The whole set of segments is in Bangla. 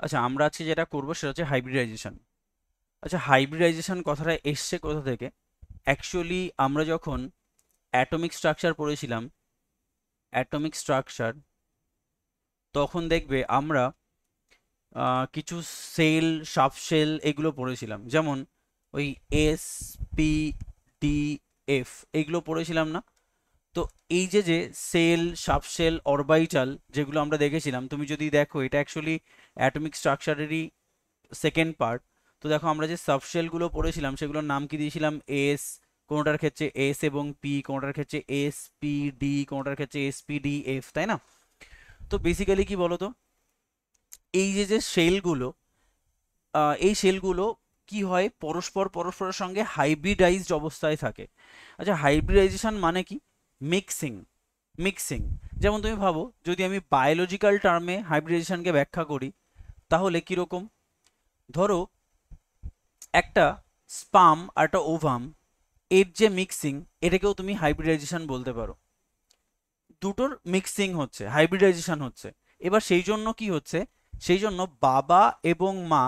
আচ্ছা, আমরা আজকে যেটা করবো সেটা হচ্ছে হাইব্রিডাইজেশন। আচ্ছা, হাইব্রিডাইজেশন কথাটা এসছে কোথা থেকে? অ্যাকচুয়ালি আমরা যখন অ্যাটমিক স্ট্রাকচার পড়েছিলাম, অ্যাটমিক স্ট্রাকচার, তখন দেখবে আমরা কিছু সেল, সাবশেল এগুলো পড়েছিলাম। যেমন ওই এস, পি, ডি, এফ এইগুলো পড়েছিলাম না? তো এই যে যে সেল, সাবশেল, অরবাইটাল যেগুলো আমরা দেখেছিলাম, তুমি যদি দেখো এটা অ্যাকচুয়ালি অ্যাটমিক স্ট্রাকচারেরই সেকেন্ড পার্ট। তো দেখো আমরা যে সাবশেলগুলো পড়েছিলাম সেগুলোর নাম কি দিয়েছিলাম? এস, কোনোটার ক্ষেত্রে এস এবং পি, কোনোটার ক্ষেত্রে এস পি ডি, কোনোটার ক্ষেত্রে এস পি ডি এফ, তাই না? তো বেসিক্যালি কি বলতো, এই যে যে সেলগুলো, এই সেলগুলো কি হয়, পরস্পর পরস্পরের সঙ্গে হাইব্রিডাইজড অবস্থায় থাকে। আচ্ছা, হাইব্রিডাইজেশন মানে কি? মিক্সিং। মিক্সিং, যেমন তুমি ভাবো, যদি আমি বায়োলজিক্যাল টার্মে হাইব্রিডাইজেশনকে ব্যাখ্যা করি তাহলে কিরকম? ধরো একটা স্পাম আর একটা ওভাম, এর যে মিক্সিং, এটাকেও তুমি হাইব্রিডাইজেশন বলতে পারো। দুটোর মিক্সিং হচ্ছে, হাইব্রিডাইজেশন হচ্ছে। এবার সেই জন্য কি হচ্ছে, সেই জন্য বাবা এবং মা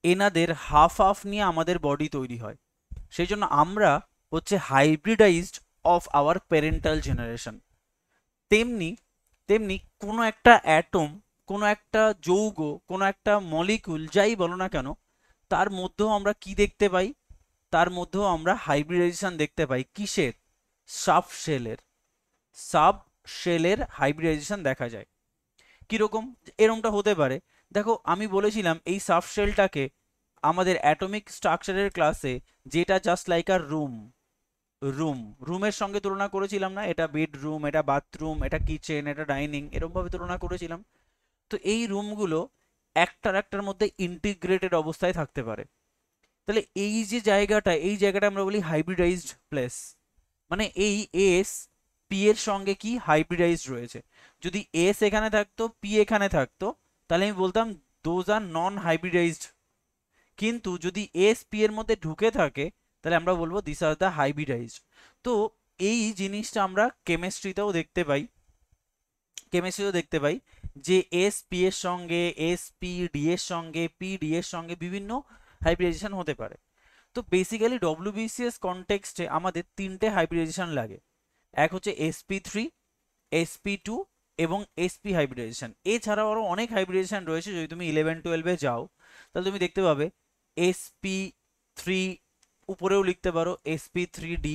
এনাদের হাফ হাফ নিয়ে আমাদের বডি তৈরি হয়। সেই জন্য আমরা হচ্ছে hybridised of our parental generation. তেমনি তেমনি কোনো একটা অ্যাটম, কোনো একটা যৌগ, কোনো একটা মলিকুল যাই বলো না কেন, তার মধ্যেও আমরা কি দেখতে পাই? তার মধ্যেও আমরা হাইব্রিডাইজেশন দেখতে পাই। কিসের? সাব শেলের। সাব শেলের হাইব্রিডাইজেশন দেখা যায়। কিরকম এরমটা হতে পারে? দেখো, আমি বলেছিলাম এই সাব শেলটাকে আমাদের অ্যাটমিক স্ট্রাকচারের ক্লাসে, যেটা জাস্ট লাইক আ রুম, রুম, রুমের সঙ্গে তুলনা করেছিলাম না? এটা বেডরুম, এটা বাথরুম, এটা কিচেন, এটা ডাইনিং, এরকম ভাবে তুলনা করেছিলাম। তো এই রুমগুলো একটার একটার মধ্যে ইন্টিগ্রেটেড অবস্থায় থাকতে পারে। তাহলে এই যে জায়গাটা, এই জায়গাটা আমরা বলি হাইব্রিডাইজড প্লেস। মানে এই এস পি এর সঙ্গে কি হাইব্রিডাইজড রয়েছে। যদি এস এখানে থাকতো, পি এখানে থাকতো, তাহলে আমি বলতাম দোজ আর নন হাইব্রিডাইজড। কিন্তু যদি এস পি এর মধ্যে ঢুকে থাকে, তাহলে আমরা বলবো দিস আর দ্য হাইব্রিডাইজড। তো এই জিনিসটা আমরা কেমিস্ট্রিতেও দেখতে পাই, কেমিস্ট্রিতেও দেখতে পাই যে এস পি এর সঙ্গে, এস পি ডি এর সঙ্গে, পি ডি এর সঙ্গে বিভিন্ন হাইব্রিডাইজেশন হতে পারে। তো বেসিক্যালি ডব্লিউবিসিএস কনটেক্সটে আমাদের তিনটে হাইব্রিডাইজেশন লাগে। এক হচ্ছে sp3, sp2 এবং sp হাইব্রিডাইজেশন। এছাড়াও আরও অনেক হাইব্রিডাইজেশন রয়েছে। যদি তুমি 11-12-এ যাও তাহলে তুমি দেখতে পাবে sp3, উপরেও লিখতে পারো sp3d,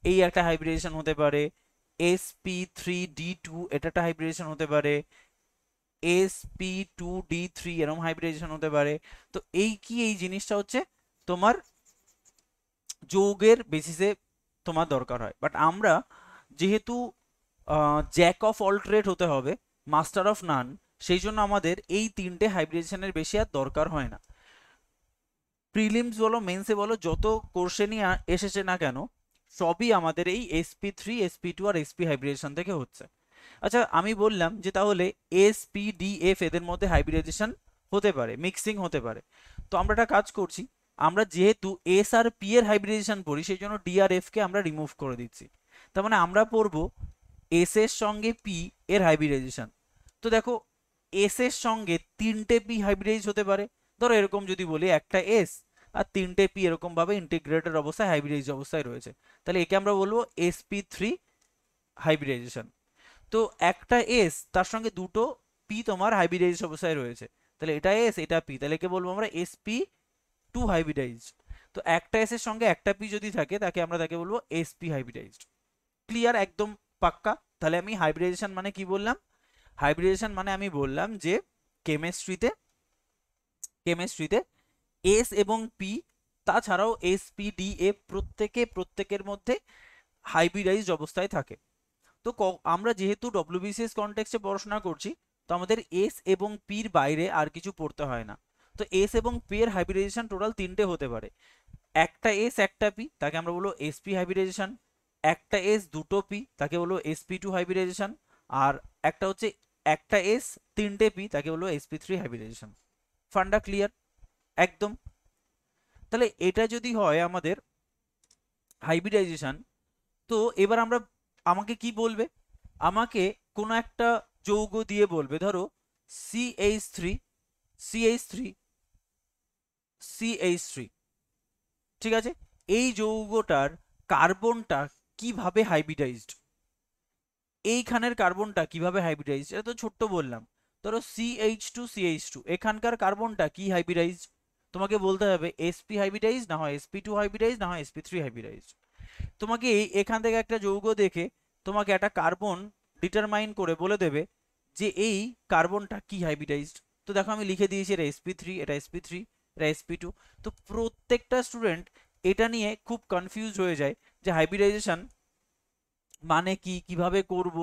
এই একটা হাইব্রিডাইজেশন হতে পারে। sp3d2, এটা একটা হাইব্রিডাইজেশন হতে পারে। sp2d3, এরকম হাইব্রিডাইজেশন হতে পারে। তো এই কি, এই জিনিসটা হচ্ছে তোমার যৌগের বেসিসে তোমার দরকার হয়। বাট আমরা যেহেতু জ্যাক অফ অল ট্রেড হতে হবে, মাস্টার অফ নান, সেই জন্য আমাদের এই তিনটে হাইব্রিডেশনের বেশি আর দরকার হয় না। প্রিলিমস বলো, মেন্সে বলো, যত কোর্সে নিয়ে এসেছে না কেন, সবই আমাদের এই sp3, sp2 আর sp হাইব্রিডেশন থেকে হচ্ছে। আচ্ছা, আমি বললাম যে তাহলে sp d f এদের মধ্যে হাইব্রিডাইজেশন হতে পারে, মিক্সিং হতে পারে। তো আমরা একটা কাজ করছি, আমরা যেহেতু এস আর পি এর হাইব্রিডাইজেশন পড়ি, সেই জন্য ডি আর এফ কে আমরা রিমুভ করে দিচ্ছি। তার মানে আমরা পড়বো এস এর সঙ্গে পি এর হাইব্রিডাইজেশন। তো দেখো, এস এর সঙ্গে তিনটে পি হাইব্রিডাইজ হতে পারে। ধরো এরকম যদি বলি, একটা এস আর তিনটে পি এরকম ভাবে ইন্টিগ্রেটেড অবস্থায়, হাইব্রিডাইজ অবস্থায় রয়েছে, তাহলে একে আমরা বলবো sp3 হাইব্রিডাইজেশন। তো একটা এস তার সঙ্গে দুটো পি তোমার হাইব্রিডাইজ অবস্থায় রয়েছে, তাহলে এটা এস, এটা পি, তাহলে একে বলবো আমরা sp2 হাইব্রিডাইজ। তো একটা এস এর সঙ্গে একটা পি যদি থাকে, তাকে বলবো sp হাইব্রিডাইজড। ক্লিয়ার একদম? পাক্কা? তাহলে আমি হাইব্রিডাইজেশন মানে কি বললাম? হাইব্রিডাইজেশন মানে আমি বললাম যে কেমিস্ট্রিতে, কেমিস্ট্রিতে এস এবং পি, তাছাড়াও এস পি ডি এফ, প্রত্যেকের মধ্যে হাইব্রিডাইজড অবস্থায় থাকে। তো আমরা যেহেতু ডব্লিউবিসিএস কনটেক্সটে পড়াশোনা করছি, তো আমাদের এস এবং পির বাইরে আর কিছু পড়তে হয় না। তো এস এবং পি এর হাইব্রিডাইজেশন টোটাল তিনটে হতে পারে। একটা এস একটা পি, তাকে আমরা বলবো এসপি হাইব্রিডাইজেশন। একটা এস দুটো পি, তাকে বলবো sp2 হাইব্রিডাইজেশন। আর একটা হচ্ছে একটা এস তিনটে পি, তাকে বলবো sp3 হাইব্রিডাইজেশন। ফান্ডা ক্লিয়ার একদম? তাহলে এটা যদি হয় আমাদের হাইব্রিডাইজেশন, তো এবার আমরা, আমাকে কি বলবে? আমাকে কোনো একটা যৌগ দিয়ে বলবে, ধরো CH3 CH3 CH3, ঠিক আছে। এই যৌগটার কার্বনটা কিভাবে হাইব্রিডাইজড, এইখানের কার্বনটা কিভাবে হাইব্রিডাইজড, এটা তো ছোট্ট বললাম। ধরো CH2 এখানকার কার্বনটা কি হাইব্রিডাইজড, তোমাকে বলতে হবে sp হাইব্রিডাইজ, না হয় sp2 হাইব্রিডাইজ, না হয় sp3 হাইব্রিডাইজ। তোমাকে এখান থেকে একটা যৌগ দেখে তোমাকে একটা কার্বন ডিটারমাইন করে বলে দেবে যে এই কার্বনটা কি হাইব্রিডাইজড। তো দেখো আমি লিখে দিয়েছি এটা sp3, এটা sp3, এটা sp2। তো প্রত্যেকটা স্টুডেন্ট এটা নিয়ে খুব কনফিউজড হয়ে যায় যে হাইব্রিডাইজেশন মানে কি, কিভাবে করব,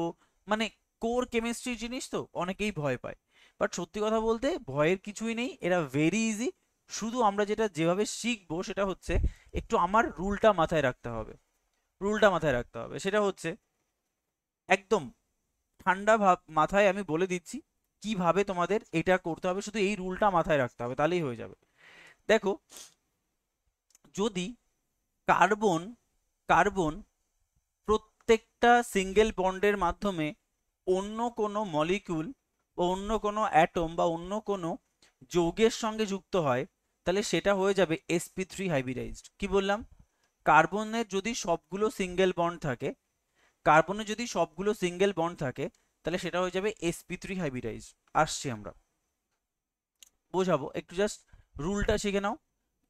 মানে কোর কেমিস্ট্রি জিনিস তো অনেকেই ভয় পায়। বাট সত্যি কথা বলতে ভয়ের কিছুই নেই, এরা ভেরি ইজি। শুধু আমরা যেটা যেভাবে শিখবো সেটা হচ্ছে একটু আমার রুলটা মাথায় রাখতে হবে। রুলটা মাথায় রাখতে হবে সেটা হচ্ছে একদম ঠান্ডা ভাব মাথায় আমি বলে দিচ্ছি কিভাবে তোমাদের এটা করতে হবে, শুধু এই রুলটা মাথায় রাখতে হবে, তাহলেই হয়ে যাবে। দেখো, যদি কার্বন কার্বন প্রত্যেকটা সিঙ্গেল বন্ডের মাধ্যমে অন্য কোনো মলিকিউল বা অন্য কোনো অ্যাটম বা অন্য কোনো যৌগের সঙ্গে যুক্ত হয়, তাহলে সেটা হয়ে যাবে sp3 হাইব্রিডাইজড। কি বললাম? কার্বনের যদি সবগুলো সিঙ্গেল বন্ড থাকে, কার্বনের যদি সবগুলো সিঙ্গেল বন্ড থাকে, তাহলে সেটা হয়ে যাবে sp3 হাইব্রিডাইজড। আসছি আমরা বোঝাবো, একটু জাস্ট রুলটা শিখে নাও।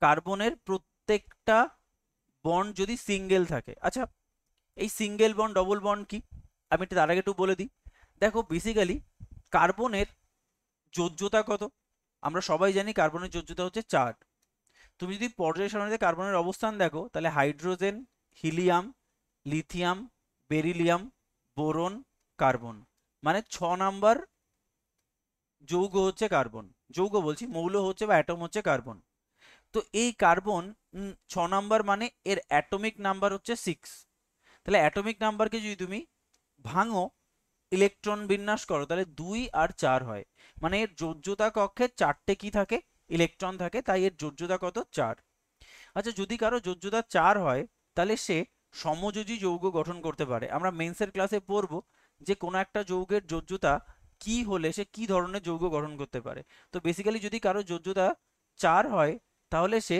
কার্বনের প্রত্যেকটা বন্ড যদি সিঙ্গেল থাকে, আচ্ছা এই সিঙ্গেল বন্ড ডবল বন্ড কি আমি একটু তার আগে একটু বলে দিই। দেখো বেসিক্যালি কার্বনের যোজ্যতা কত, আমরা সবাই জানি কার্বনের যোজ্যতা হচ্ছে 4। তুমি যদি পর্যায় সারণীতে কার্বনের অবস্থান দেখো, তাহলে hydrogen, helium, lithium, beryllium, boron, carbon, মানে 6 নাম্বার যৌগ হচ্ছে কার্বন। যৌগ বলছি, মৌল হচ্ছে বা অ্যাটম হচ্ছে কার্বন। তো এই কার্বন 6 নাম্বার, মানে এর অ্যাটমিক নাম্বার হচ্ছে 6। তাহলে অ্যাটমিক নাম্বারকে যদি তুমি ভাঙো, ইলেকট্রন বিন্যাস করো, তাহলে 2 আর 4 হয়। মানে এর যোজ্যতা কক্ষে 4টে কি থাকে, ইলেকট্রন থাকে, তাই এর যোজ্যতা কত, 4। আচ্ছা যদি কারো যোজ্যতা 4 হয়, তাহলে সে সমযোজী যৌগ গঠন করতে পারে। আমরা মেন্সের ক্লাসে পড়বো যে কোনো একটা যৌগের যোজ্যতা কি হলে সে কি ধরনের যৌগ গঠন করতে পারে। তো বেসিক্যালি যদি কারো যোজ্যতা 4 হয়, তাহলে সে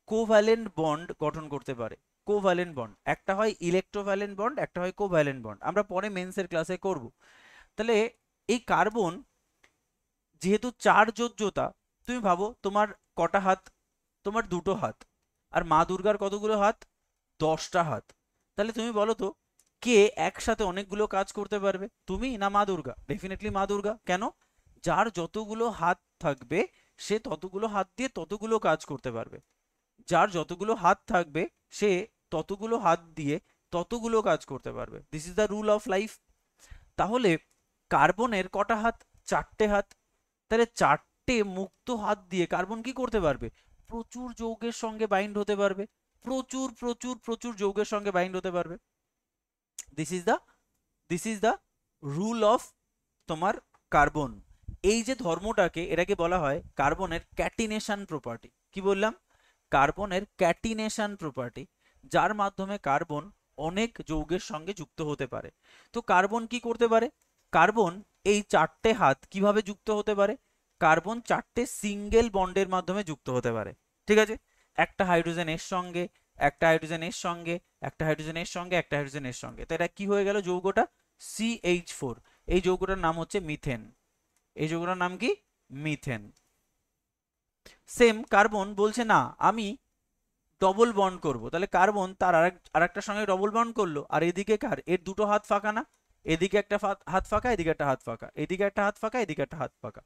কোভ্যালেন্ট বন্ড গঠন করতে পারে। কোভ্যালেন্ট বন্ড, একটা হয় ইলেকট্রোভ্যালেন্ট বন্ড, একটা হয় কোভ্যালেন্ট বন্ড, আমরা পরে মেন্সের ক্লাসে করব। তাহলে এই কার্বন যেহেতু 4 যোজ্যতা, তুমি ভাবো তোমার কটা হাত, তোমার 2টো হাত, আর মা দুর্গার কতগুলো হাত, 10টা হাত। তাহলে তুমি বলো তো কে একসাথে অনেকগুলো কাজ করতে পারবে, তুমি না মা দুর্গা? ডেফিনেটলি মা দুর্গা। কেন? যার যতগুলো হাত থাকবে সে ততগুলো হাত দিয়ে ততগুলো কাজ করতে পারবে। যার যতগুলো হাত থাকবে সে ততগুলো হাত দিয়ে ততগুলো কাজ করতে পারবে। This is the rule of life. তাহলে কার্বনের কটা হাত? 4টে হাত। তাহলে 4টে মুক্ত হাত দিয়ে কার্বন কি করতে পারবে? প্রচুর যৌগের সঙ্গে বাইন্ড হতে পারবে, প্রচুর প্রচুর প্রচুর যৌগের সঙ্গে বাইন্ড হতে পারবে। This is the this is the rule of তোমার কার্বন। এই যে ধর্মটাকে, এটাকে বলা হয় কার্বনের ক্যাটিনেশন প্রপার্টি। কি বললাম? কার্বনের ক্যাটিনেশন প্রপার্টি, যার মাধ্যমে কার্বন অনেক যৌগের সঙ্গে যুক্ত হতে পারে। তো কার্বন কি করতে পারে? কার্বন এই 4টে হাত কিভাবে যুক্ত হতে পারে? কার্বন 4টে সিঙ্গেল বন্ডের মাধ্যমে যুক্ত হতে পারে। ঠিক আছে, একটা হাইড্রোজেন এর সঙ্গে, একটা হাইড্রোজেন এর সঙ্গে, একটা হাইড্রোজেন এর সঙ্গে, একটা হাইড্রোজেন এর সঙ্গে। তো এটা কি হয়ে গেল যৌগটা? CH4। এই যৌগটার নাম হচ্ছে মিথেন। এই যৌগটার নাম কি? মিথেন। সেম কার্বন বলছে না আমি ডবল বন্ড করব, তাহলে কার্বন তার আরেকটার সঙ্গে ডবল বন্ড করলো, আর এদিকে কার, এর 2টো হাত ফাঁকা না? এদিকে একটা হাত ফাঁকা, এদিকে একটা হাত ফাঁকা, এদিকে একটা হাত ফাঁকা, এদিকে একটা হাত ফাঁকা।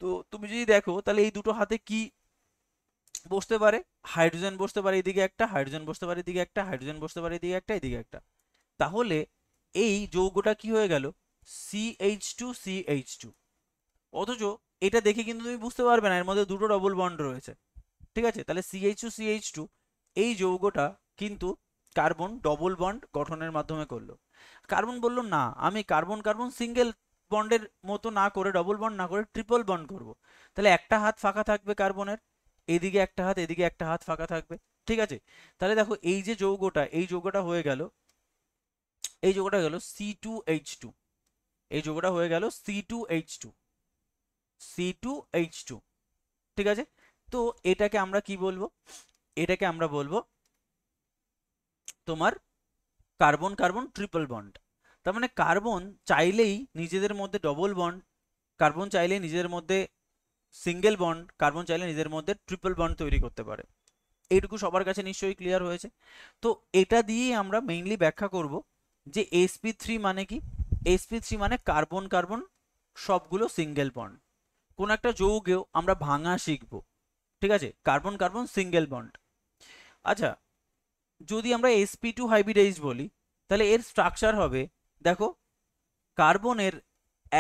তো তুমি যদি দেখো তাহলে এই 2টো হাতে কি বসতে পারে? হাইড্রোজেন বসতে পারে এদিকে একটা, হাইড্রোজেন বসতে পারে এদিকে একটা, হাইড্রোজেন বসতে পারে এদিকে একটা, এদিকে একটা। তাহলে এই যৌগটা কি হয়ে গেল? CH2CH2। অথচ এটা দেখে কিন্তু তুমি বুঝতে পারবে না এর মধ্যে 2টো ডবল বন্ড রয়েছে। ঠিক আছে, তাহলে CH2CH2 এই যৌগটা কিন্তু কার্বন ডবল বন্ড গঠনের মাধ্যমে করলো। কার্বন বলল না আমি কার্বন কার্বন সিঙ্গেল বন্ডের মতো না করে, ডবল বন্ড না করে ট্রিপল বন্ড করব। তাহলে একটা হাত ফাঁকা থাকবে কার্বনের, এদিকে একটা হাত, এদিকে একটা হাত ফাঁকা থাকবে। ঠিক আছে, তাহলে দেখো এই যে যৌগটা, এই যৌগটা হয়ে গেল, এই যৌগটা গেল C2H2। এই যৌগটা হয়ে গেল C2H2। C2H2, ঠিক আছে। তো এটাকে আমরা কি বলবো, এটাকে আমরা বলবো তোমার কার্বন কার্বন ট্রিপল বন্ড। তার মানে কার্বন চাইলেই নিজেদের মধ্যে ডবল বন্ড, কার্বন চাইলেই নিজেদের মধ্যে সিঙ্গেল বন্ড, কার্বন চাইলে নিজেদের মধ্যে ট্রিপল বন্ড তৈরি করতে পারে। এইটুকু সবার কাছে নিশ্চয়ই ক্লিয়ার হয়েছে। তো এটা দিয়েই আমরা মেইনলি ব্যাখ্যা করব যে sp3 মানে কি। sp3 মানে কার্বন কার্বন সবগুলো সিঙ্গেল বন্ড। কোন একটা যৌগেও আমরা ভাঙা শিখবো, ঠিক আছে, কার্বন কার্বন সিঙ্গেল বন্ড। আচ্ছা, যদি আমরা sp2 হাইব্রিডাইজ বলি তাহলে এর স্ট্রাকচার হবে, দেখো, কার্বনের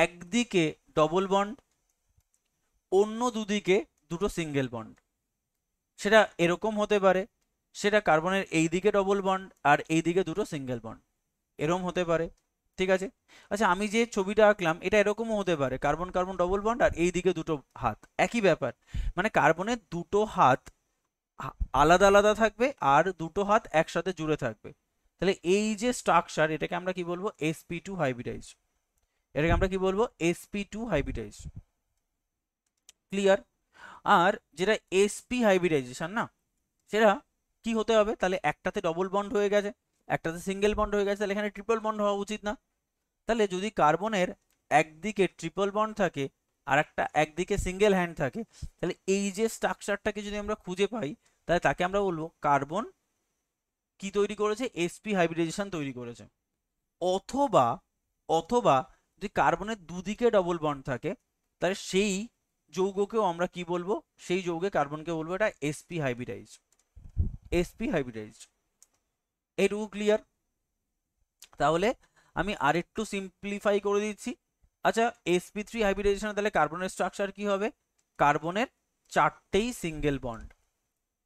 একদিকে ডবল বন্ড, অন্য দুদিকে দুটো সিঙ্গেল বন্ড। সেটা এরকম হতে পারে, সেটা কার্বনের এই দিকে ডবল বন্ড আর এই দিকে দুটো সিঙ্গেল বন্ড, এরকম হতে পারে, ঠিক আছে। আচ্ছা, আমি যে ছবিটা আঁকলাম এটা এরকমও হতে পারে, কার্বন কার্বন ডবল বন্ড আর এই দিকে দুটো হাত, একই ব্যাপার। মানে কার্বনের দুটো হাত আলাদা আলাদা থাকবে আর দুটো হাত একসাথে জুড়ে থাকবে। তাহলে এই যে স্ট্রাকচার, এটাকে আমরা কি বলবো, sp2 হাইব্রিডাইজ। এটাকে আমরা কি বলবো, sp2 হাইব্রিডাইজ। ক্লিয়ার? আর যেটা sp হাইব্রিডাইজেশন না, সেটা কি হতে হবে, তাহলে একটাতে ডবল বন্ড হয়ে গেছে, একটাতে সিঙ্গেল বন্ড হয়ে গেছে, তাহলে এখানে ট্রিপল বন্ড হওয়া উচিত না। তাহলে যদি কার্বনের একদিকে ট্রিপল বন্ড থাকে আর একটা একদিকে সিঙ্গেল হ্যান্ড থাকে, তাহলে এই যে স্ট্রাকচারটাকে যদি আমরা খুঁজে পাই তাহলে তাকে আমরা বলবো কার্বন কি তৈরি করেছে, sp হাইব্রিডাইজেশন তৈরি করেছে। অথবা অথবা যদি কার্বনের দুদিকে ডবল বন্ড থাকে তাহলে সেই যৌগকেও আমরা কি বলবো, সেই যৌগে কার্বনকে বলবো এটা sp হাইব্রিডাইজ। sp হাইব্রিডাইজ, এইটুকু ক্লিয়ার? তাহলে আমি আরেকটু সিম্পলিফাই করে দিচ্ছি। আচ্ছা, sp3 হাইব্রিডাইজেশন তাহলে কার্বনের স্ট্রাকচার কি হবে, কার্বনের চারটেই সিঙ্গেল বন্ড,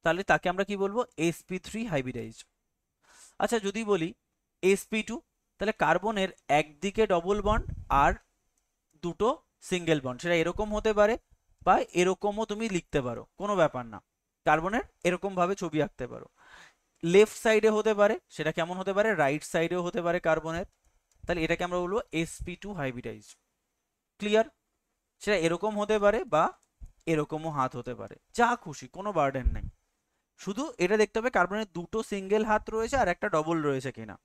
তাহলে তাকে আমরা কি বলবো, sp3 হাইব্রিডাইজ। আচ্ছা, যদি বলি sp2, তাহলে কার্বনের একদিকে ডবল বন্ড আর দুটো সিঙ্গেল বন্ড, সেটা এরকম হতে পারে বা এরকমও তুমি লিখতে পারো, কোনো ব্যাপার না। কার্বনের এরকম ভাবে ছবি আঁকতে পারো। লেফট সাইডে হতে পারে, সেটা কেমন হতে পারে, রাইট সাইডেও হতে পারে কার্বনের, তাহলে এটাকে আমরা বলবো sp2 হাইব্রিডাইজ। ক্লিয়ার? সেটা এরকম হতে পারে বা এরকমও হাত হতে পারে, যা খুশি, কোনো বার্ডেন নেই। শুধু এটা দেখতে হবে কার্বনের দুটো সিঙ্গেল হাত রয়েছে আর একটা ডবল রয়েছে কিনা।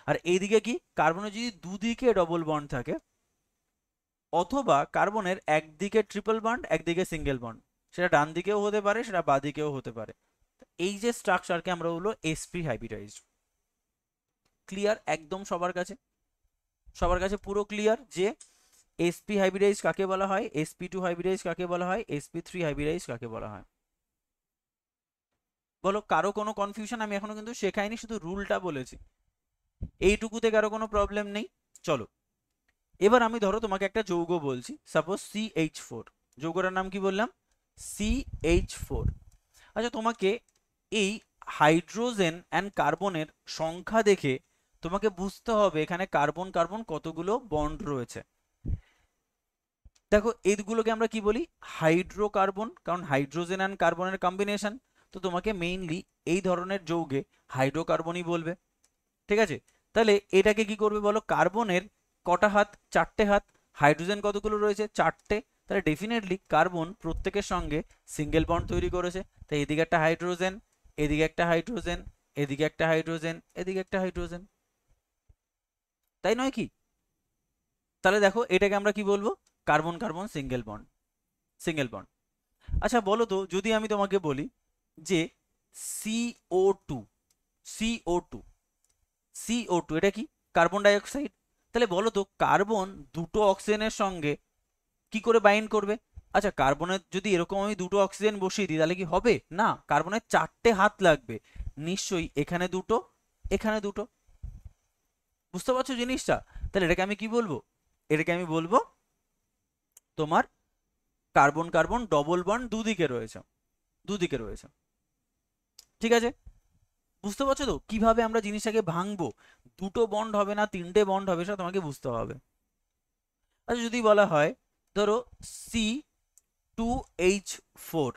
আর এইদিকে কি, কার্বনের যদি দুদিকে ডবল বন্ড থাকে অথবা কার্বনের একদিকে ট্রিপল বন্ড একদিকে সিঙ্গেল বন্ড, সেটা ডান দিকেও হতে পারে সেটা বাঁ দিকেও হতে পারে, এই যে স্ট্রাকচারকে আমরা বলবো sp হাইব্রিডাইজ। ক্লিয়ার একদম সবার কাছে? সবার কাছে পুরো ক্লিয়ার যে sp হাইব্রিডাইজ কাকে বলা হয়, sp2 হাইব্রিডাইজ কাকে বলা হয়, sp3 হাইব্রিডাইজ কাকে বলা হয়? বলো, কারো কোনো কনফিউশন? আমি এখনো কিন্তু শেখাইনি, শুধু রুলটা বলেছি। এইটুকুতে কারো কোনো প্রবলেম নেই? চলো, এবার আমি ধরো তোমাকে একটা যৌগ বলছি, সাপোজ CH4, যৌগটার নাম কি বললাম, CH4। আচ্ছা, তোমাকে এই হাইড্রোজেন অ্যান্ড কার্বনের সংখ্যা দেখে তোমাকে বুঝতে হবে এখানে কার্বন কার্বন কতগুলো বন্ড রয়েছে। দেখো, এইগুলোকে আমরা কি বলি, হাইড্রোকার্বন, কারণ হাইড্রোজেন অ্যান্ড কার্বনের কম্বিনেশন। তো তোমাকে মেইনলি এই ধরনের যৌগে হাইড্রোকার্বনই বলবে, ঠিক আছে। তাহলে এটাকে কি করবে বলো, কার্বনের কটা হাত, চারটে হাত, হাইড্রোজেন কতগুলো রয়েছে, চারটে, তাহলে ডেফিনেটলি কার্বন প্রত্যেকের সঙ্গে সিঙ্গেল বন্ড তৈরি করেছে। তাই এদিকে একটা হাইড্রোজেন, এদিকে একটা হাইড্রোজেন, এদিকে একটা হাইড্রোজেন, এদিকে একটা হাইড্রোজেন, তাই নয় কি? তাহলে দেখো, এটাকে আমরা কি বলবো, carbon carbon single bond, single bond. আচ্ছা, বলো তো, যদি আমি তোমাকে বলি যে CO2, CO2, CO2 এটা কি, কার্বন ডাই অক্সাইড। তাহলে বলো তো, কার্বন দুটো অক্সিজেনের সঙ্গে কি করে বাইন্ড করবে? আচ্ছা, কার্বনের যদি এরকম আমি দুটো অক্সিজেন বসিয়ে দিই তাহলে কি হবে? না, কার্বনের চারটে হাত লাগবে, নিশ্চয়ই এখানে দুটো, এখানে দুটো। বুঝতে পারছো জিনিসটা? তাহলে এটাকে আমি কি বলবো, এটাকে আমি বলবো তোমার কার্বন কার্বন ডবল বন্ড দুদিকে রয়েছে, দুদিকে রয়েছে, ঠিক আছে। বুঝতে পারছো তো কিভাবে আমরা জিনিসটাকে ভাঙবো? দুটো বন্ড হবে না, তিনটে বন্ড হবে, সেটা তোমাকে বুঝতে হবে। আচ্ছা, যদি বলা হয় ধরো C2H4,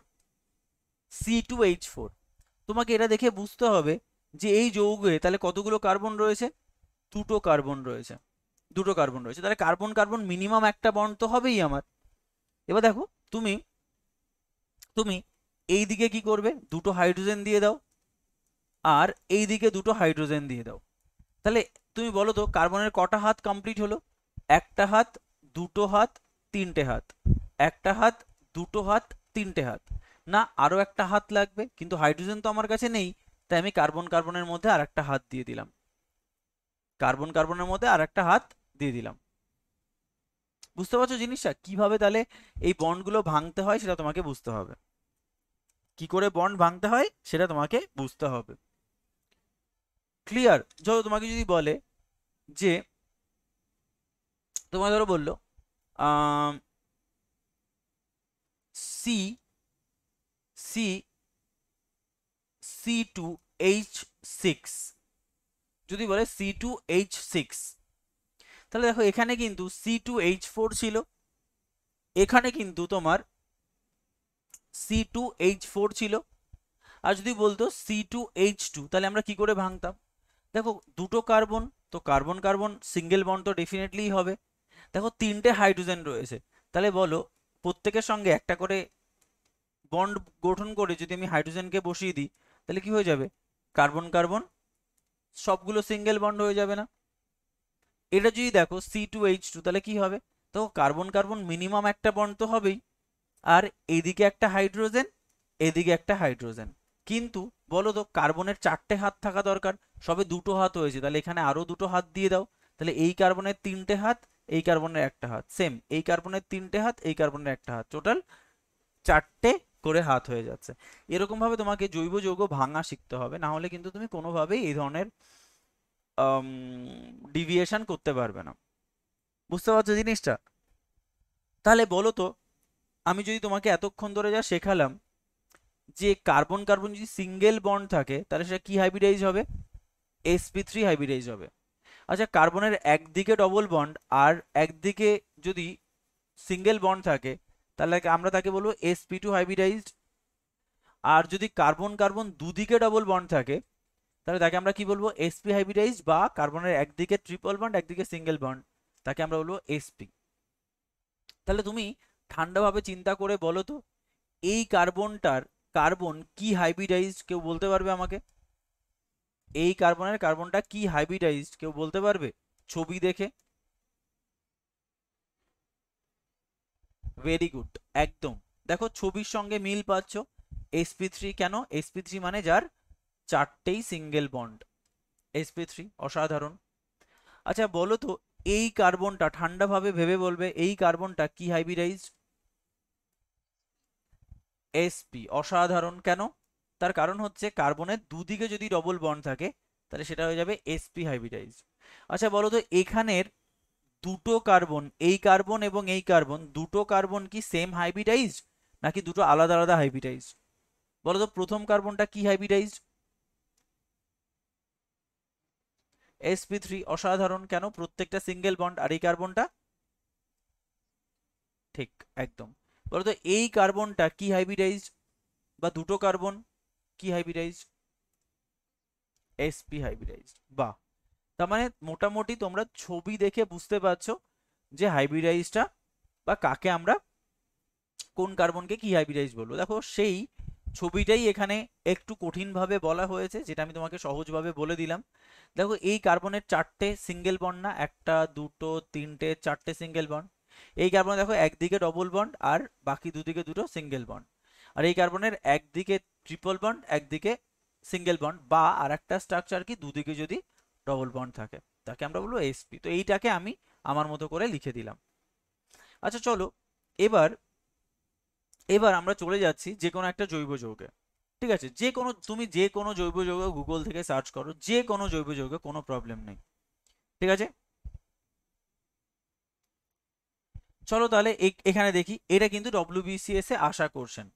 C2H4, তোমাকে এটা দেখে বুঝতে হবে যে এই যৌগে তাহলে কতগুলো কার্বন রয়েছে, দুটো কার্বন রয়েছে, দুটো কার্বন রয়েছে, তাহলে কার্বন কার্বন মিনিমাম একটা বন্ড তো হবেই আমার। এবার দেখো তুমি তুমি এই দিকে কি করবে, দুটো হাইড্রোজেন দিয়ে দাও, আর এই দিকে দুটো হাইড্রোজেন দিয়ে দাও। তাহলে তুমি বলো তো কার্বনের কটা হাত কমপ্লিট হলো? একটা হাত, দুটো হাত, তিনটে হাত। একটা হাত, দুটো হাত, তিনটে হাত। না, আরো একটা হাত লাগবে, কিন্তু হাইড্রোজেন তো আমার কাছে নেই, তাই আমি কার্বন কার্বনের মধ্যে আর একটা হাত দিয়ে দিলাম। কার্বন কার্বনের মধ্যে আর একটা হাত দিয়ে দিলাম। বুঝতে পারছো জিনিসটা কিভাবে তাহলে এই বন্ডগুলো ভাঙতে হয় সেটা তোমাকে বুঝতে হবে। কি করে বন্ড ভাঙতে হয় সেটা তোমাকে বুঝতে হবে। ক্লিয়ার? ধরো তোমাকে যদি বলে যে, তোমায় ধরো বললো সি সি C2H6, যদি বলে C2H6, তাহলে দেখো এখানে কিন্তু C2H4 ছিল, এখানে কিন্তু তোমার C2H4 ছিল। আর যদি বলতো C2H2, তাহলে আমরা কি করে ভাঙতাম? দেখো দুটো কার্বন, তো কার্বন কার্বন সিঙ্গেল বন্ড তো ডেফিনেটলি হবে। দেখো তিনটে হাইড্রোজেন রয়েছে, তাহলে বলো প্রত্যেকের সঙ্গে একটা করে বন্ড গঠন করে যদি আমি হাইড্রোজেনকে বসিয়ে দিই, তাহলে কি হয়ে যাবে? কার্বন কার্বন সবগুলো সিঙ্গেল বন্ড হয়ে যাবে না? এটা যদি দেখো C2H2, তাহলে কি হবে? তো কার্বন কার্বন মিনিমাম একটা বন্ড তো হবেই, আর এইদিকে একটা হাইড্রোজেন, এদিকে একটা হাইড্রোজেন। কিন্তু বলো তো কার্বনের চারটে হাত থাকা দরকার, সবে দুটো হাত হয়েছে, তাহলে এখানে আরো দুটো হাত দিয়ে দাও। তাহলে এই কার্বনের তিনটে হাত, এই কার্বনের একটা হাত, সেম এই কার্বনের তিনটে হাত, এই কার্বনের একটা হাত, টোটাল চারটে করে হাত হয়ে যাচ্ছে। এরকম ভাবে তোমাকে জৈব যৌগ ভাঙা শিখতে হবে, না হলে কিন্তু তুমি কোনোভাবেই এই ধরনের ডিভিয়েশন করতে পারবে না। বুঝতে পারছো জিনিসটা? তাহলে বলো তো আমি যদি তোমাকে এতক্ষণ ধরে যা শেখালাম, যে কার্বন কার্বন যদি সিঙ্গেল বন্ড থাকে তাহলে সেটা কি হাইব্রিডাইজ হবে? sp3 হাইব্রিডাইজ হবে। আচ্ছা কার্বনের একদিকে ডবল বন্ড আর একদিকে যদি সিঙ্গেল বন্ড থাকে, তাহলে আমরা তাকে বলবো sp2 হাইব্রিডাইজড। আর যদি কার্বন কার্বন দুদিকে ডবল বন্ড থাকে, তাহলে তাকে আমরা কি বলবো? sp হাইব্রিডাইজড, বা কার্বনের একদিকে ট্রিপল বন্ড একদিকে সিঙ্গেল বন্ড, তাকে আমরা বলবো sp। তাহলে তুমি ঠান্ডাভাবে চিন্তা করে বলো তো এই কার্বনটার কার্বন কি হাইব্রিডাইজড, কেউ বলতে পারবে আমাকে? এই কার্বনের কার্বনটা কি হাইব্রিডাইজড, কেউ বলতে পারবে ছবি দেখে? ভেরি গুড, একদম। দেখো ছবির সঙ্গে মিল পাচ্ছ, sp3। কেন sp3? মানে যার চারটেই সিঙ্গেল বন্ড, sp3। অসাধারণ। আচ্ছা বলো তো এই কার্বনটা, ঠান্ডাভাবে ভেবে বলবে, এই কার্বনটা কি হাইব্রিডাইজড? sp। অসাধারণ। কেন? তার কারণ হচ্ছে কার্বনের দুদিকে যদি ডবল বন্ড থাকে তাহলে সেটা হয়ে যাবে sp হাইব্রিডাইজড। আচ্ছা বলো তো এখানের দুটো কার্বন, এই কার্বন এবং এই কার্বন, দুটো কার্বন কি সেম হাইব্রিডাইজড নাকি দুটো আলাদা আলাদা হাইব্রিডাইজড? বলো তো প্রথম কার্বনটা কি হাইব্রিডাইজড? sp3। অসাধারণ। কেন? প্রত্যেকটা সিঙ্গেল বন্ড। আর এই কার্বনটা? ঠিক, একদম। বলো তো এই কার্বনটা কি হাইব্রিডাইজড, বা দুটো কার্বন কি হাইব্রিডাইজড? sp hybridised. বাহ! তার মানে মোটামুটি তোমরা ছবি দেখে বুঝতে পারছো যে হাইব্রিডাইজটা বা কাকে আমরা, কোন কার্বনকে কি হাইব্রিডাইজ বলবো। দেখো সেই ছবিটাই এখানে একটু কঠিনভাবে বলা হয়েছে, যেটা আমি তোমাকে সহজভাবে বলে দিলাম। দেখো এই কার্বনের চারটে সিঙ্গেল বন্ড না, একটা দুটো তিনটে চারটে সিঙ্গেল বন্ড। এই কার্বনে দেখো একদিকে ডবল বন্ড আর বাকি দুদিকে দুটো সিঙ্গেল বন্ড। আর এই কার্বনের একদিকে ট্রিপল বন্ড একদিকে সিঙ্গেল বন্ড, বা আর একটা স্ট্রাকচার কি দুদিকে যদি ডবল বন্ড থাকে, তাকে আমরা বলবো sp। তো এইটাকে আমি আমার মতো করে লিখে দিলাম। আচ্ছা চলো এবার এবার আমরা চলে যাচ্ছি যে কোনো একটা জৈব যৌগে। ঠিক আছে, যে কোনো, তুমি যে কোনো জৈব যৌগ গুগল থেকে সার্চ করো, যে কোনো জৈব যৌগে, কোনো প্রবলেম নেই। ঠিক আছে, চলো তাহলে এখানে দেখি, এটা কিন্তু ডব্লিউবিসিএস এ আসা কোশ্চেন।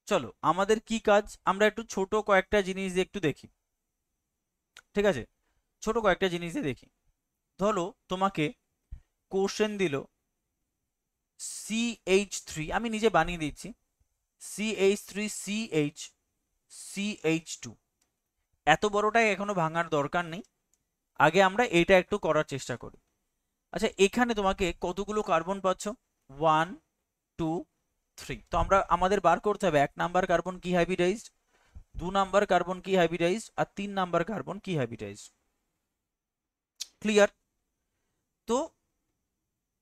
চলো আমাদের কি কাজ, আমরা একটু ছোট কয়েকটা জিনিস দিয়ে একটু দেখি। ঠিক আছে, ছোট কয়েকটা জিনিস দিয়ে দেখি। ধরো তোমাকে কোশ্চেন দিল CH3, আমি নিজে বানিয়ে দিচ্ছি, CH3 CH CH2 এত বড়টাই এখনো ভাঙার দরকার নেই, আগে আমরা এইটা একটু করার চেষ্টা করি। আচ্ছা, এখানে তোমাকে কতগুলো কার্বন পাচ্ছ? 1 2 3। তো আমাদের বার করতে হবে 1 নাম্বার কার্বন কি হাইব্রিডাইজড, 2 নাম্বার কার্বন কি হাইব্রিডাইজড, আর 3 নাম্বার কার্বন কি হাইব্রিডাইজড। ক্লিয়ার? তো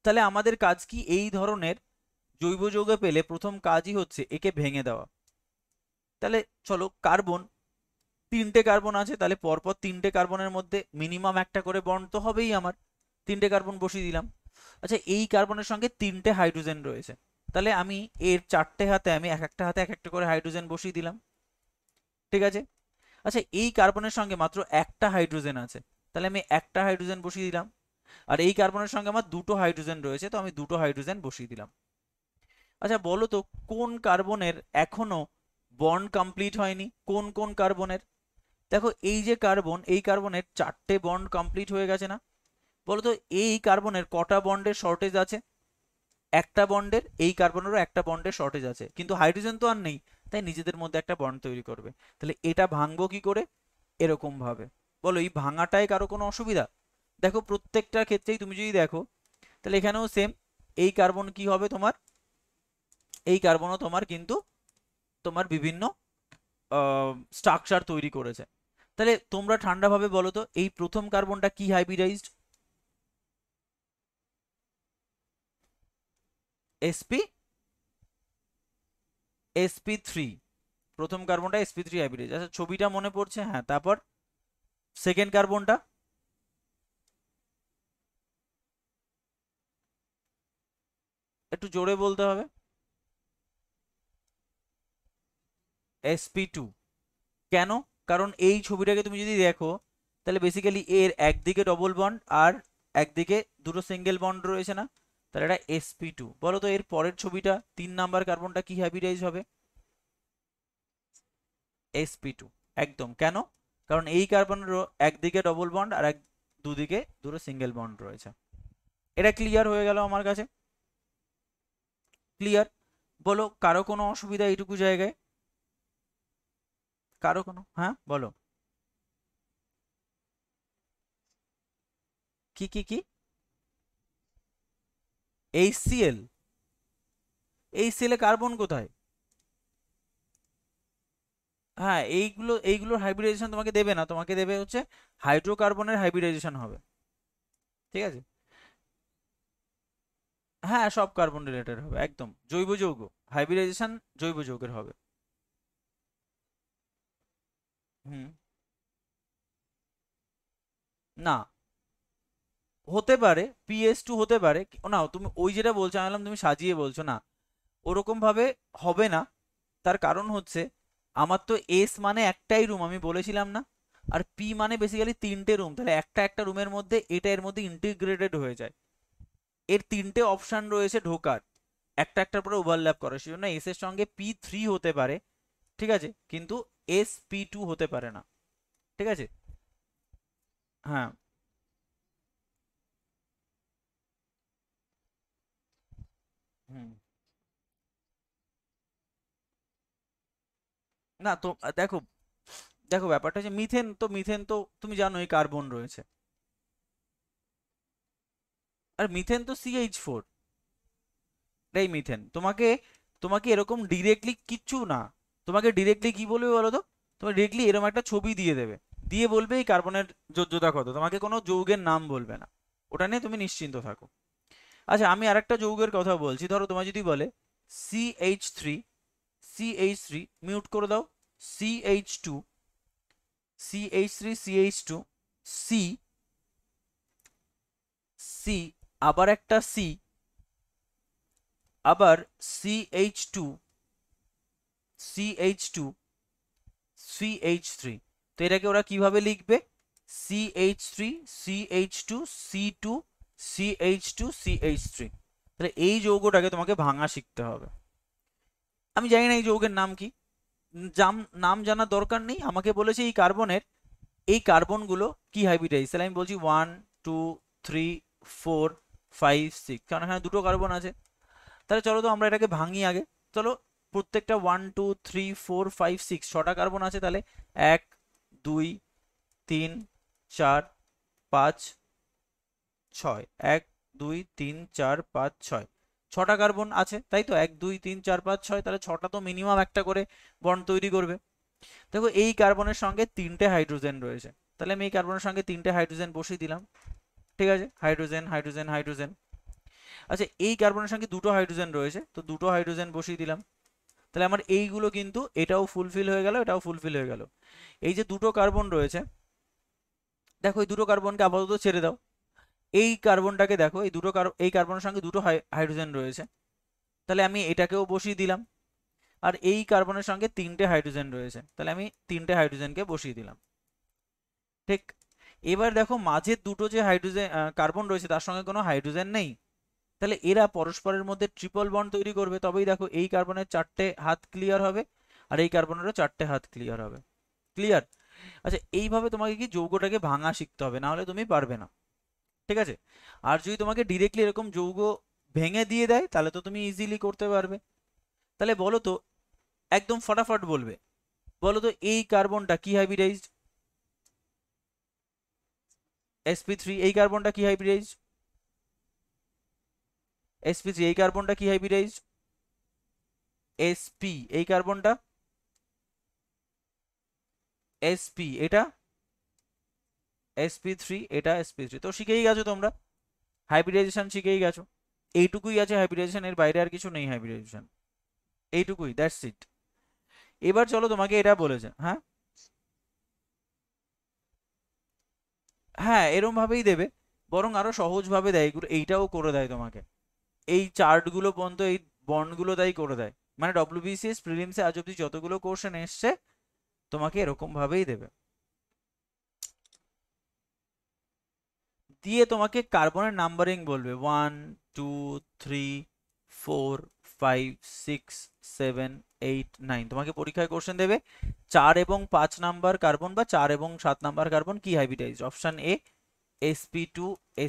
তাহলে আমাদের কাজ কি? এই ধরনের জৈব যৌগ পেলে প্রথম কাজই হচ্ছে একে ভেঙে দেওয়া। তাহলে চলো, কার্বন 3টে কার্বন আছে, তাহলে পরপর 3টে কার্বনের মধ্যে মিনিমাম একটা করে বন্ড তো হবেই আমার। 3টে কার্বন বসিয়ে দিলাম। আচ্ছা, এই কার্বনের সঙ্গে 3টে হাইড্রোজেন রয়েছে, তাহলে আমি এর 4টে হাতে আমি এক একটা হাতে এক একটা করে হাইড্রোজেন বসিয়ে দিলাম। ঠিক আছে। আচ্ছা, এই কার্বনের সঙ্গে মাত্র একটা হাইড্রোজেন আছে, তাহলে আমি একটা হাইড্রোজেন বসিয়ে দিলাম। আর এই কার্বনের সঙ্গে আমার 2টো হাইড্রোজেন রয়েছে, তো আমি 2টো হাইড্রোজেন বসিয়ে দিলাম। আচ্ছা বলো তো, কোন কার্বনের এখনো বন্ড কমপ্লিট হয়নি? কোন কোন কার্বনের? দেখো, এই যে কার্বন, এই কার্বনের 4টে বন্ড কমপ্লিট হয়ে গেছে না? বলো তো, এই কার্বনের কটা বন্ডের শর্টেজ আছে? একটা বন্ডের। এই কার্বনেরও একটা বন্ডের শর্টেজ আছে, কিন্তু হাইড্রোজেন তো আর নেই, তাই নিজেদের মধ্যে একটা বন্ড তৈরি করবে। তাহলে এটা ভাঙবো কি করে? এরকম ভাবে। বলো, এই ভাঙাটায় কারো কোনো অসুবিধা? দেখো, প্রত্যেকটার ক্ষেত্রেই তুমি যদি দেখো, তাহলে এখানেও সেম। এই কার্বন কি হবে তোমার? এই কার্বনও তোমার কিন্তু তোমার বিভিন্ন স্ট্রাকচার তৈরি করেছে। তাহলে তোমরা ঠান্ডাভাবে বলো তো, এই প্রথম কার্বনটা কি হাইব্রিডাইজড? sp sp3। প্রথম কার্বনটা sp3 হাইব্রিডাইজড। আচ্ছা, ছবিটা মনে পড়ছে? হ্যাঁ। তারপর সেকেন্ড কার্বনটা? একটু জোরে বলতে হবে। sp2। কেন? কারণ এই ছবিটাকে তুমি যদি দেখো, তাহলে বেসিক্যালি এর একদিকে ডবল বন্ড আর একদিকে দুটো সিঙ্গেল বন্ড রয়েছে না? তাহলে এটা sp2। বলো তো, এর পরের ছবিটা 3 নাম্বার কার্বনটা কি হাইব্রিডাইজ হবে? sp2। একদম। কেন? কারণ এই কার্বনেরও একদিকে ডবল বন্ড আর দুদিকে দুটো সিঙ্গেল বন্ড রয়েছে। এটা ক্লিয়ার হয়ে গেল আমার কাছে? ক্লিয়ার? বলো, কারো কোনো অসুবিধা এইটুকু জায়গায়? কারো কোনো? হ্যাঁ বলো। কি কি কি? HCl? HCl এ কার্বন কোথায়? হ্যাঁ, এইগুলোর হাইব্রিডাইজেশন তোমাকে দেবে না, তোমাকে দেবে হচ্ছে হাইড্রোকার্বনের হাইব্রিডাইজেশন হবে। ঠিক আছে। হ্যাঁ, সব কার্বন রিলেটেড হবে, একদম জৈব যৌগ। হাইব্রিডাইজেশন জৈব যৌগের হবে। হুম। না, হতে পারে PS2 হতে পারে। না, তুমি ওই যেটা বলছো, আমি বললাম তুমি সাজিয়ে বলছো না, ওরকম ভাবে হবে না। তার কারণ হচ্ছে, আমার তো এস মানে একটাই রুম, আমি বলেছিলাম না? আর পি মানে বেসিক্যালি 3টে রুম, তাহলে একটা একটা রুমের মধ্যে এটা এর মধ্যে ইন্টিগ্রেটেড হয়ে যায়। এর 3টে অপশন রয়েছে ঢোকার, একটা একটার পরে ওভারল্যাপ করে, সেই জন্য এস এর সঙ্গে P3 হতে পারে। ঠিক আছে, কিন্তু SP2 হতে পারে না। ঠিক আছে। হ্যাঁ। হুম। না তো, দেখো, দেখো ব্যাপারটা হচ্ছে, মিথেন তো তুমি জানো এই কার্বন রয়েছে। আর মিথেন তো CH4। এটাই মিথেন। তোমাকে তোমাকে এরকম ডিরেক্টলি কিচ্ছু না, তোমাকে ডিরেক্টলি কি বলবে বলো তো? তোমাকে ডিরেক্টলি এরকম একটা ছবি দিয়ে দেবে, দিয়ে বলবে এই কার্বনের যোজ্যতা কত, তোমাকে কোনো যৌগের নাম বলবে না। ওটা নিয়ে তুমি নিশ্চিন্ত থাকো। আচ্ছা, আমি আরেকটা যৌগের কথা বলছি। ধরো তোমার যদি বলে CH3, CH3 মিউট করে দাও, CH2, CH3, CH2, C, C, আবার একটা C, আবার CH2, CH2, CH3। তো এটাকে ওরা কিভাবে লিখবে? CH3, CH2, C2, CH2, CH3। তাহলে এই যৌগটাকে তোমাকে ভাঙা শিখতে হবে। আমি জানি না এই যৌগের নাম কি, নাম জানার দরকার নেই। আমাকে বলেছে এই কার্বনের, এই কার্বনগুলো কি হাইব্রিডাইজ, তাহলে আমি বলছি 1 2 3 4 5 6, কারণ এখানে দুটো কার্বন আছে। তাহলে চলো তো আমরা এটাকে ভাঙি আগে। চলো, প্রত্যেকটা 1 2 3 4 5 6 ছটা কার্বন আছে, তাহলে 1 2 3 4 5 6, 1 2 3 4 5 6, 6টা কার্বন আছে তাই তো, 1 2 3 4 5 6, তাহলে 6টা তো মিনিমাম একটা করে বন্ড তৈরি করবে। দেখো এই কার্বনের সঙ্গে 3টে হাইড্রোজেন রয়েছে, তাহলে আমি এই কার্বনের সঙ্গে 3টে হাইড্রোজেন বসিয়ে দিলাম। ঠিক আছে, হাইড্রোজেন হাইড্রোজেন হাইড্রোজেন। আচ্ছা এই কার্বনের সঙ্গে 2টো হাইড্রোজেন রয়েছে, তো 2টো হাইড্রোজেন বসিয়ে দিলাম। তাহলে আমার এইগুলো কিন্তু এটাও ফুলফিল হয়ে গেল, এটাও ফুলফিল হয়ে গেল। এই যে 2টো কার্বন রয়েছে, দেখো এই 2টো কার্বনকে আপাতত ছেড়ে দাও। এই কার্বনটাকে দেখো, এই কার্বনের সঙ্গে 2টো হাইড্রোজেন রয়েছে, তাহলে আমি এটাকেও বসিয়ে দিলাম। আর এই কার্বনের সঙ্গে 3টে হাইড্রোজেন রয়েছে, তাহলে আমি 3টে হাইড্রোজেনকে বসিয়ে দিলাম। ঠিক, এবার দেখো মাঝের 2টো যে হাইড্রোজেন কার্বন রয়েছে তার সঙ্গে কোনো হাইড্রোজেন নেই, তাহলে এরা পরস্পরের মধ্যে ট্রিপল বন্ড তৈরি করবে, তবেই দেখো এই কার্বনের 4টে হাত ক্লিয়ার হবে আর এই কার্বনেরও 4টে হাত ক্লিয়ার হবে। ক্লিয়ার? আচ্ছা এইভাবে তোমাকে কি যৌগটাকে ভাঙা শিখতে হবে, না হলে তুমি পারবে না। ঠিক আছে, আর যদি তোমাকে ডিরেক্টলি এরকম যৌগ ভেঙে দিয়ে দেয় তাহলে তো তুমি ইজিলি করতে পারবে। তাহলে বলো তো, একদম ফটাফট বলবে, বলো তো এই কার্বনটা কি হাইব্রিডাইজড? sp3। এই কার্বনটা কি হাইব্রিডাইজড? sp3। এই কার্বনটা কি হাইব্রিডাইজড? sp। এই কার্বনটা sp, এটা sp3, এটা sp3। তো শিখেই গেছো তোমরা, হাইব্রিডাইজেশন শিখেই গেছো। এইটুকুই আছে হাইব্রিডাইজেশন, এর বাইরে আর কিছু নেই হাইব্রিডাইজেশন, এইটুকুই, দ্যাটস ইট। এবার চলো তোমাকে এটা বলেছে, হ্যাঁ হ্যাঁ এরম ভাবেই দেবে, বরং আরো সহজ ভাবে দেয় এগুলো, এইটাও করে দেয় তোমাকে, এই চার্টগুলো পর্যন্ত এই বন্ডগুলো তাই করে দেয়। মানে ডব্লিউবিসিএস প্রিলিমসে আজ অব্দি যতগুলো কোশ্চেন এসছে তোমাকে এরকম ভাবেই দেবে, দিয়ে তোমাকে কার্বনের নাম্বারিং বলবে 1 2 3 4 5 6 7 8 9। তোমাকে পরীক্ষায় কোশ্চেন দেবে 4 এবং 5 নাম্বার কার্বন বা 4 এবং 7 নাম্বার কার্বন কি hybridised? Option A sp2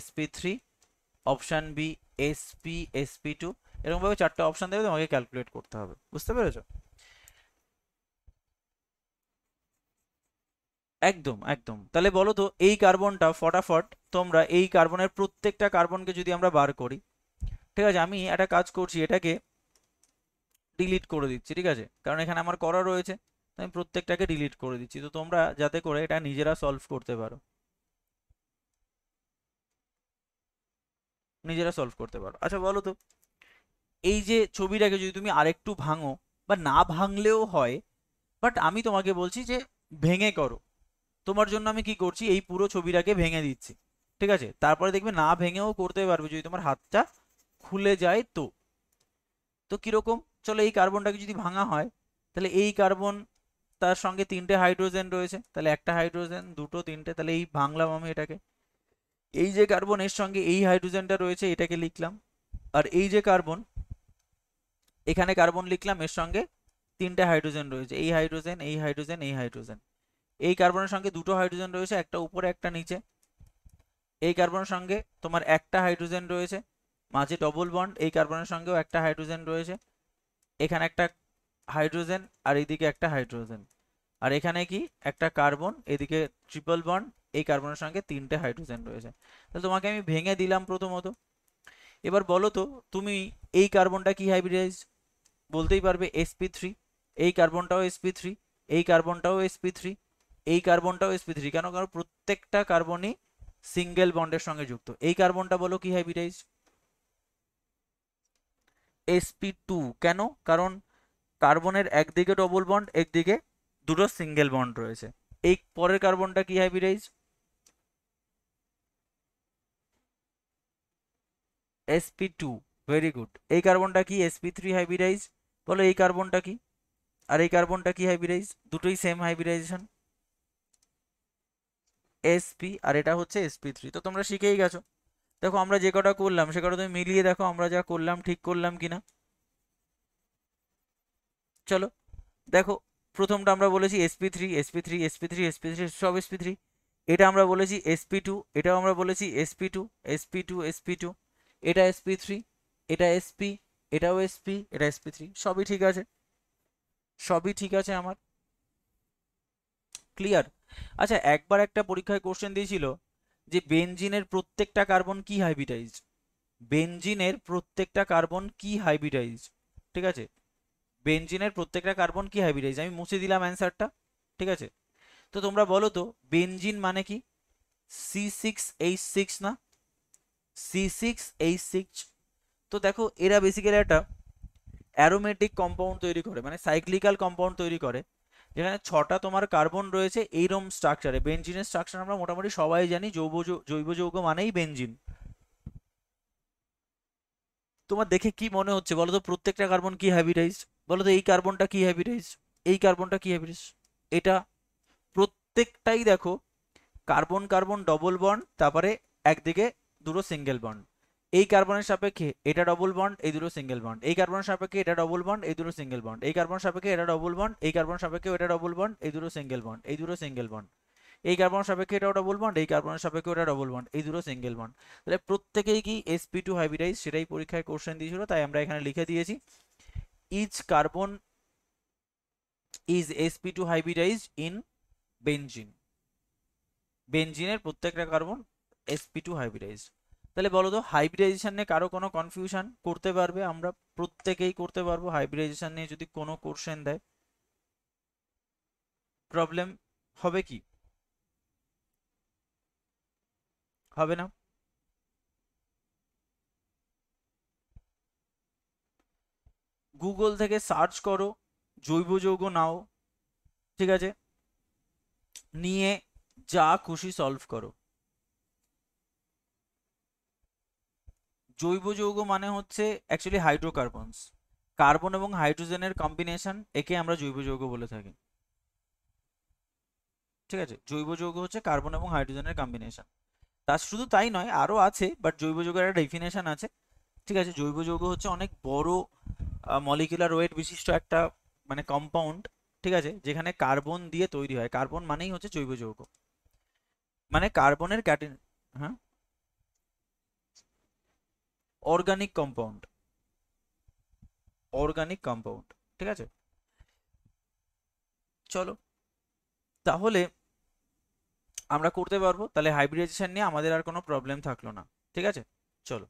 sp3, option B sp sp2। এরকম ভাবে 4টে অপশন দেবে, তোমাকে ক্যালকুলেট করতে হবে। বুঝতে পেরেছো? একদম একদম। তাহলে বলো তো এই কার্বনটা ফটাফট, তোমরা এই কার্বনের প্রত্যেকটা কার্বনকে যদি আমরা বার করি, ঠিক আছে, আমি একটা কাজ করছি, এটাকে ডিলিট করে দিচ্ছি, ঠিক আছে, কারণ এখানে আমার করা রয়েছে, তো আমি প্রত্যেকটাকে ডিলিট করে দিচ্ছি, তো তোমরা যাতে করে এটা নিজেরা সলভ করতে পারো, নিজেরা সলভ করতে পারো। আচ্ছা বলো তো, এই যে ছবিটাকে যদি তুমি আরেকটু ভাঙো, বা না ভাঙলেও হয়, বাট আমি তোমাকে বলছি যে ভেঙে করো, তোমার জন্য আমি কি করছি, এই পুরো ছবিটাকে ভেঙে দিচ্ছি। ঠিক আছে, তারপরে দেখবে না ভেঙেও করতে পারবে যদি তোমার হাতটা খুলে যায়। তো তো কিরকম, চলো এই কার্বনটাকে যদি ভাঙা হয়, তাহলে এই কার্বন, তার সঙ্গে 3টে হাইড্রোজেন রয়েছে, তাহলে একটা হাইড্রোজেন, দুটো, 3টে, তাহলে এই ভাঙলাম আমি এটাকে। এই যে কার্বন, এর সঙ্গে এই হাইড্রোজেনটা রয়েছে, এটাকে লিখলাম। আর এই যে কার্বন, এখানে কার্বন লিখলাম, এর সঙ্গে 3টে হাইড্রোজেন রয়েছে, এই হাইড্রোজেন, এই হাইড্রোজেন, এই হাইড্রোজেন। এই কার্বনের সঙ্গে 2টো হাইড্রোজেন রয়েছে, একটা উপরে একটা নিচে। এই কার্বনের সঙ্গে তোমার একটা হাইড্রোজেন রয়েছে, মাঝে ডবল বন্ড, এই কার্বনের সঙ্গেও একটা হাইড্রোজেন রয়েছে, এখানে একটা হাইড্রোজেন আর এইদিকে একটা হাইড্রোজেন। আর এখানে কি একটা কার্বন, এদিকে ট্রিপল বন্ড, এই কার্বনের সঙ্গে 3টে হাইড্রোজেন রয়েছে। তাহলে তোমাকে আমি ভেঙে দিলাম প্রথমত। এবার বলো তো তুমি এই কার্বনটা কি হাইব্রিডাইজ? বলতেই পারবে sp3। এই কার্বনটাও sp3, এই কার্বনটাও sp3, এই কার্বনটাও sp3। কেন? কারণ প্রত্যেকটা কার্বনই সিঙ্গেল বন্ডের সঙ্গে যুক্ত। এই কার্বনটা বলো কি হাইব্রিডাইজ? sp2। কেন? কারণ কার্বনের একদিকে ডবল বন্ড, একদিকে 2টো সিঙ্গেল বন্ড রয়েছে। এই পরের কার্বনটা কি হাইব্রিডাইজ? sp2। Very good. এই কার্বনটা কি? sp3 hybridise. বলো এই কার্বনটা কি? আর এই কার্বনটা কি হাইব্রিডাইজ? দুটোই সেম হাইব্রিডাইজেশন, sp, আর এটা হচ্ছে sp3। তো তোমরা শিখেই গেছো। দেখো আমরা যে কটা করলাম সে কটা তুমি মিলিয়ে দেখো আমরা যা করলাম ঠিক করলাম কিনা। চলো দেখো, প্রথমটা আমরা বলেছি sp3 sp3 sp3 sp3 সব sp3। এটা আমরা বলেছি sp2, এটাও আমরা বলেছি sp2 sp2 sp2। এটা sp3, এটা sp, এটাও sp, এটা sp3। সবই ঠিক আছে, সবই ঠিক আছে আমার। ক্লিয়ার? আচ্ছা, একবার একটা পরীক্ষায় কোশ্চেন দিয়েছিল যে বেনজিনের প্রত্যেকটা কার্বন কি হাইব্রিডাইজড, বেনজিনের প্রত্যেকটা কার্বন কি হাইব্রিডাইজড, ঠিক আছে, বেনজিনের প্রত্যেকটা কার্বন কি হাইব্রিডাইজ, আমি মুছে দিলাম অ্যান্সারটা, ঠিক আছে। তো তোমরা বলো তো বেনজিন মানে কি, C6H6 না, C6H6। তো দেখো এরা বেসিক্যালি একটা অ্যারোমেটিক কম্পাউন্ড তৈরি করে, মানে সাইক্লিক্যাল কম্পাউন্ড তৈরি করে, যেখানে 6টা তোমার কার্বন রয়েছে এইরকম স্ট্রাকচারে। বেনজিনের স্ট্রাকচার আমরা মোটামুটি সবাই জানি, জৈব যৌগ মানেই বেনজিন। তোমার দেখে কি মনে হচ্ছে বলো তো, প্রত্যেকটা কার্বন কি হাইব্রিডাইজড, বলো তো এই কার্বনটা কি হাইব্রিডাইজড, এই কার্বনটা কি হাইব্রিডাইজড, এটা, প্রত্যেকটাই দেখো কার্বন কার্বন ডবল বন্ড, তারপরে একদিকে দুটো সিঙ্গেল বন্ড, এই কার্বনের সাপেক্ষে এটা ডবল বন্ড, এই দুটো সিঙ্গেল বন্ড, এই কার্বনের সাপেক্ষে এটা ডবল বন্ড, এই দুটো সিঙ্গেল বন্ড, এই কার্বন সাপেক্ষে এটা ডবল বন্ড, এই কার্বন সাপেক্ষে এটা ডবল বন্ড, এই দুটো সিঙ্গেল বন্ড, এই দুটো সিঙ্গেল বন্ড, এই কার্বন সাপেক্ষে এটাও ডবল বন্ড, এই কার্বনের সাপেক্ষে ওটা ডবল বন্ড, এই দুটো সিঙ্গেল বন্ড। তাহলে প্রত্যেকেই কি sp2 হাইব্রিডাইজ, সেটাই পরীক্ষায় কোশ্চেন দিয়েছিল, তাই আমরা এখানে লিখে দিয়েছি each carbon is sp2 hybridize in benzene, বেনজিনের প্রত্যেকটা কার্বন sp2 হাইব্রিডাইজ। তাহলে বলো তো হাইব্রিডাইজেশন নিয়ে কারো কোনো কনফিউশন, করতে পারবে, আমরা প্রত্যেকেই করতে পারবো হাইব্রিডাইজেশন নিয়ে যদি কোনো কোশ্চেন দেয়, প্রবলেম হবে কি, হবে না? গুগল থেকে সার্চ করো, জৈব যৌগ নাও, ঠিক আছে, নিয়ে যা খুশি সলভ করো। জৈব যৌগ মানে হচ্ছে অ্যাকচুয়ালি হাইড্রোকার্বনস, কার্বন এবং হাইড্রোজেনের কম্বিনেশন, একে আমরা জৈব যৌগ বলে থাকি, ঠিক আছে। জৈব যৌগ হচ্ছে কার্বন এবং হাইড্রোজেনের কম্বিনেশন। তার শুধু তাই নয়, আরো আছে, বাট জৈব যৌগের একটা ডেফিনেশন আছে, ঠিক আছে। জৈব যৌগ হচ্ছে অনেক বড় মলিকুলার ওয়েট বিশিষ্ট একটা মানে কম্পাউন্ড, ঠিক আছে, যেখানে কার্বন দিয়ে তৈরি হয়, কার্বন মানেই হচ্ছে জৈব যৌগ, মানে কার্বনের ক্যাটেন, হ্যাঁ, অর্গানিক কম্পাউন্ড, অর্গানিক কম্পাউন্ড, ঠিক আছে। চলো তাহলে আমরা করতে পারবো, তাহলে হাইব্রিডাইজেশন নিয়ে আমাদের আর কোনো প্রবলেম থাকলো না, ঠিক আছে। চলো।